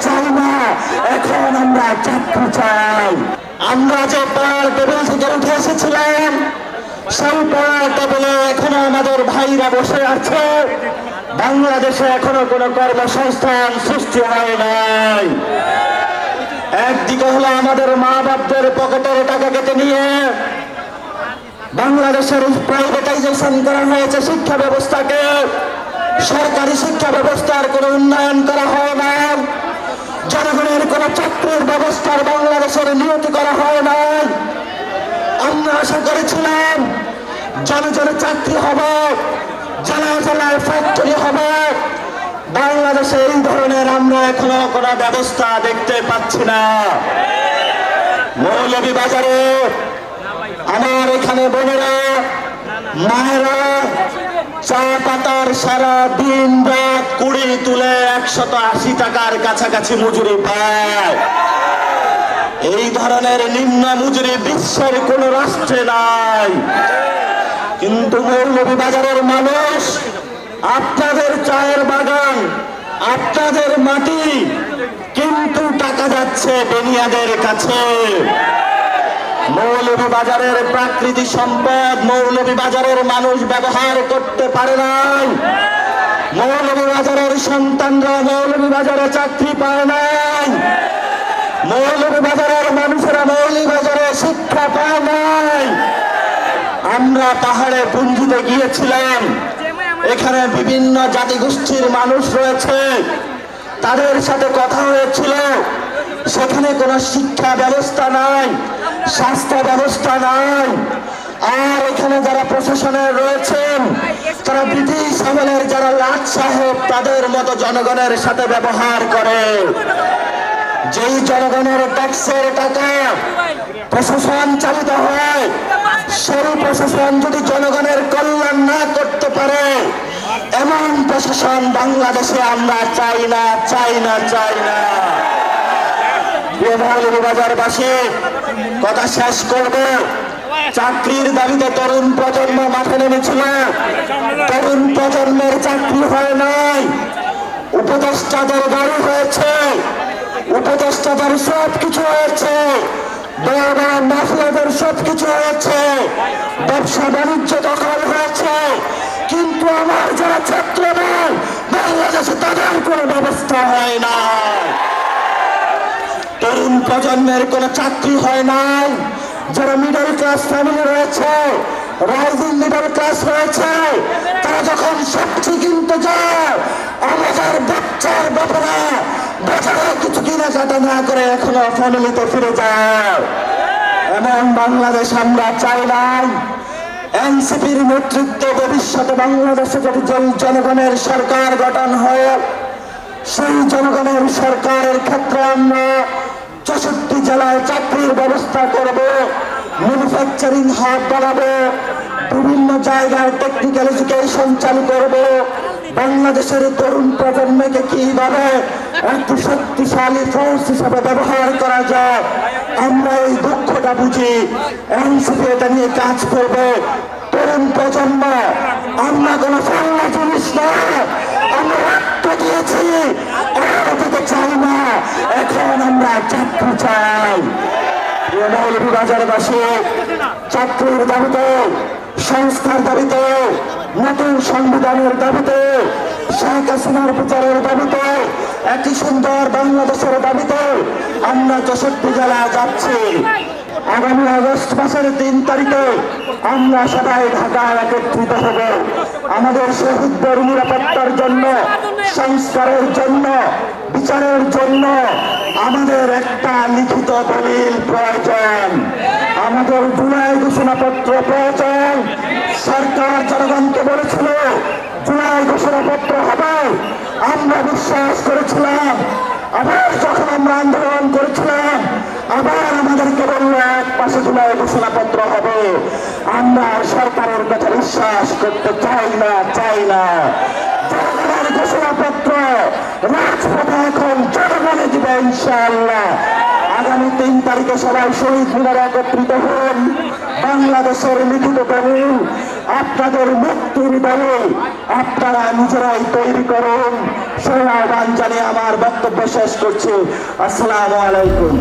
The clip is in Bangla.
চাই না, এখন আমরা চাকরি চাই। আমরা যে পাড়ার টেবিল থেকে উঠে এসেছিলাম সেই পাড়ার টেবিলে এখনো আমাদের ভাইরা বসে আছে। বাংলাদেশে এখনো কোনো কর্মসংস্থান সৃষ্টি হয় নাই। একদিকে হলো আমাদের মা বাপদের পকেটের টাকা কেটে নিয়ে বাংলাদেশের প্রাইভেটাইজেশন করা হয়েছে শিক্ষা ব্যবস্থাকে। সরকারি শিক্ষা ব্যবস্থার কোনো উন্নয়ন করা হয় না। জনগণের কোনো চাকরির ব্যবস্থার বাংলাদেশের নিয়তি করা হয় না। আমরা আশা করেছিলাম জনে জনে চাকরি হবে, জেলায় জেলায় ফ্যাক্টরি হবে। বাংলাদেশে এই ধরনের আমরা এখনো কোনো ব্যবস্থা দেখতে পাচ্ছি না। মৌলভীবাজারে আমার এখানে বোনেরা মায়েরা চা পাতার সারা দিন রাত কুড়ি তুলে 180 টাকার কাছাকাছি মজুরি পায়। এই ধরনের নিম্ন মজুরি বিশ্বের কোন রাষ্ট্রে নাই। কিন্তু মৌলভীবাজারের মানুষ, আপনাদের চায়ের বাগান, আপনাদের মাটি, কিন্তু টাকা যাচ্ছে বেনিয়াদের কাছে। মৌলভীবাজারের প্রাকৃতিক সম্পদ মৌলভীবাজারের মানুষ ব্যবহার করতে পারে নাই। মৌলভীবাজারের সন্তানরা মৌলভীবাজারে চাকরি পায় নাই। মৌলভীবাজারের মানুষেরা মৌলভীবাজারে শিক্ষা পায় নাই। আমরা পাহাড়ে পুঞ্জিতে গিয়েছিলাম, এখানে বিভিন্ন জাতিগোষ্ঠীর মানুষ রয়েছে, তাদের সাথে কথা হয়েছিল। সেখানে কোনো শিক্ষা ব্যবস্থা নাই, স্বাস্থ্য ব্যবস্থা নাই। আর এখানে যারা প্রশাসনে রয়েছেন তারা ব্রিটিশ আমলের যারা লাট সাহেব তাদের মতো জনগণের সাথে ব্যবহার করে। যেই জনগণের ট্যাক্সের টাকা প্রশাসন চালিত হয়, সেই প্রশাসন যদি জনগণের কল্যাণ না করতে পারে, এমন প্রশাসন বাংলাদেশে আমরা চাই না, চাই না, চাই না। মৌলভীবাজারবাসী কথা শেষ করব। চাকরির দাবিতে তরুণ প্রজন্ম মাঠে নেমেছিল। তরুণ প্রজন্মের চাকরি হয় নাই। উপদেষ্টাদের বাড়ি হয়েছে, উপদেষ্টাদের সব কিছু হয়েছে, বড় বড় মাফিয়াদের সব কিছু হয়েছে, ব্যবসা বাণিজ্য দখল হয়েছে, কিন্তু আমার যারা ছাত্রদের বাংলাদেশে তাদের কোনো ব্যবস্থা হয় না। তরুণ প্রজন্মের কোনো চাকরি হয় নাই। যারা মিডল ক্লাস ফ্যামিলি রয়েছে, রাইজিং মিডল ক্লাস রয়েছে, তারা যখন সবজি কিনতে যায়, আমাদের বাচ্চার বাবারা বাজারে কিছু কেনাকাটা না করে এখনো ফ্যামিলিতে ফিরে যায়। এমন বাংলাদেশ আমরা চাই না। এনসিপির নেতৃত্বে ভবিষ্যতে বাংলাদেশে যদি জনগণের সরকার গঠন হয়, সেই জনগণের সরকারের ক্ষেত্রে আমরা 64 জেলায় চাকরির ব্যবস্থা করব, ম্যানুফ্যাকচারিং হাব বানাবো, বিভিন্ন জায়গায় টেকনিক্যাল এডুকেশন চালু করব। বাংলাদেশের তরুণ প্রজন্মকে কিভাবে একটি শক্তিশালী ফোর্স হিসাবে ব্যবহার করা যায়, আমরা এই দুঃখটা বুঝি। এনসিপি এটা নিয়ে কাজ করবে। তরুণ প্রজন্ম আমরা কোনো ফাল্লা জিনিস না, আমরা রক্ত দিয়েছি, এখনো চাই না, এখন আমরা চাকরি চাই। মৌলভীবাজারবাসী চাকরির দাবিতে, সংস্কার দাবিতে, নতুন সংবিধানের দাবিতে, শেখ হাসিনার বিচারের দাবিতে, একটি সুন্দর বাংলাদেশের দাবিতে আমরা 64 জেলায় যাচ্ছি। আগামী আগস্ট মাসের 3 তারিখে আমরা সবাই ঢাকায় একত্রিত হব। আমাদের শহীদদের নিরাপত্তার জন্য, সংস্কারের জন্য, বিচারের জন্য আমাদের একটা লিখিত দলিল প্রয়োজন। আমাদের জুলাই ঘোষণাপত্র প্রয়োজন। সরকার জনগণকে বলেছিল জুলাই ঘোষণাপত্র হবে, আমরা বিশ্বাস করেছিলাম। আবার যখন আমরা আন্দোলন করেছিলাম, আবার আমাদেরকে বলল 1 মাসে জুলাই ঘোষণাপত্র হবে। আমরা সরকারের কথা বিশ্বাস করতে চাই না, চাই না। জনগণের ঘোষণাপত্র রাজপথে এখন জনগণে দিবে ইনশাআল্লাহ। আগামী 3 তারিখে সবাই শহীদ মিনারে একত্রিত হন। বাংলাদেশের লিখিত দলিল, আপনাদের মুক্তির দলিল আপনারা নিজেরাই তৈরি করুন। সেই আহ্বান জানিয়ে আমার বক্তব্য শেষ করছি। আসসালামু আলাইকুম।